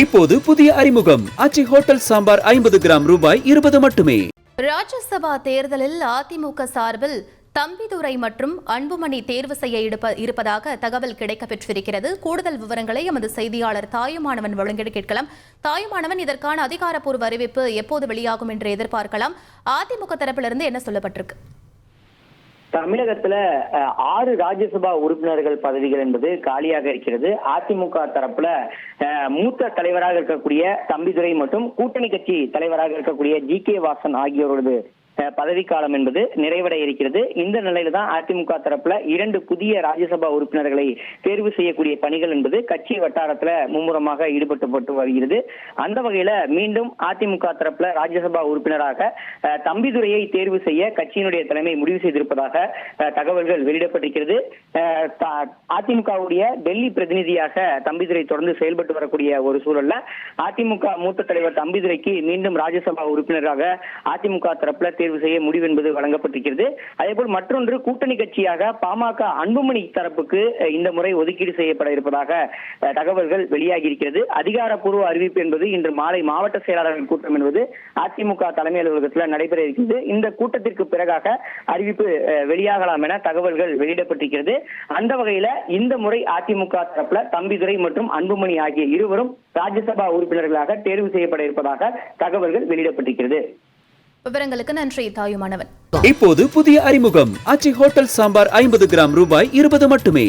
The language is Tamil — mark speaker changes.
Speaker 1: இப்போது புதிய அறிமுகம் ஆச்சி ஹோட்டல் சாம்பார் 50 கிராம் ரூபாய் 20 மட்டுமே.
Speaker 2: ராஜ்யசபா தேர்தலில் அதிமுக சார்பில் தம்பிதுரை மற்றும் அன்புமணி தேர்வு செய்ய இருப்பதாக தகவல் கிடைக்கப்பெற்றிருக்கிறது. கூடுதல் விவரங்களை எமது செய்தியாளர் தாயுமானவன் வழங்கிட கேட்கலாம். தாயுமானவன், இதற்கான அதிகாரப்பூர்வ அறிவிப்பு எப்போது வெளியாகும் என்று எதிர்பார்க்கலாம்? அதிமுக தரப்பிலிருந்து என்ன சொல்லப்பட்டிருக்கு?
Speaker 3: தமிழகத்துல 6 ராஜ்யசபா உறுப்பினர்கள் பதவிகள் என்பது காலியாக இருக்கிறது. அதிமுக தரப்புல மூத்த தலைவராக இருக்கக்கூடிய தம்பிதுரை மற்றும் கூட்டணி கட்சி தலைவராக இருக்கக்கூடிய ஜி.கே. வாசன் ஆகியோரது பதவிக்காலம் என்பது நிறைவடைய இருக்கிறது. இந்த நிலையில தான் அதிமுக தரப்புல 2 புதிய ராஜ்யசபா உறுப்பினர்களை தேர்வு செய்யக்கூடிய பணிகள் என்பது கட்சி வட்டாரத்துல மும்முரமாக ஈடுபட்டு வருகிறது. அந்த வகையில மீண்டும் அதிமுக தரப்புல ராஜ்யசபா உறுப்பினராக தம்பிதுரையை தேர்வு செய்ய கட்சியினுடைய தலைமை முடிவு செய்திருப்பதாக தகவல்கள் வெளியிடப்பட்டிருக்கிறது. அதிமுகவுடைய டெல்லி பிரதிநிதியாக தம்பிதுரை தொடர்ந்து செயல்பட்டு வரக்கூடிய ஒரு சூழல்ல அதிமுக மூத்த தலைவர் தம்பிதுரைக்கு மீண்டும் ராஜ்யசபா உறுப்பினராக அதிமுக தரப்புல தேர்வு செய்ய முடிவு என்பது வழங்கப்பட்டிருக்கிறது. அதேபோல் மற்றொன்று கூட்டணி கட்சியாக பாமக அன்புமணி தரப்புக்கு இந்த முறை ஒதுக்கீடு செய்யப்பட இருப்பதாக தகவல்கள் வெளியாகி இருக்கிறது. அதிகாரப்பூர்வ அறிவிப்பு என்பது இன்று மாலை மாவட்ட செயலாளர்கள் கூட்டம் என்பது அதிமுக தலைமை அலுவலகத்தில் நடைபெற இருக்கிறது. இந்த கூட்டத்திற்கு பிறகாக அறிவிப்பு வெளியாகலாம் என தகவல்கள் வெளியிடப்பட்டிருக்கிறது. அந்த வகையில இந்த முறை அதிமுக தரப்புல தம்பிதுரை மற்றும் அன்புமணி ஆகிய இருவரும் ராஜ்யசபா உறுப்பினர்களாக தேர்வு செய்யப்பட இருப்பதாக தகவல்கள் வெளியிடப்பட்டிருக்கிறது.
Speaker 2: விவரங்களுக்கு நன்றி தாயுமானவன்.
Speaker 1: இப்போது புதிய அறிமுகம் ஆச்சி ஹோட்டல் சாம்பார் 50 கிராம் ரூபாய் 20 மட்டுமே.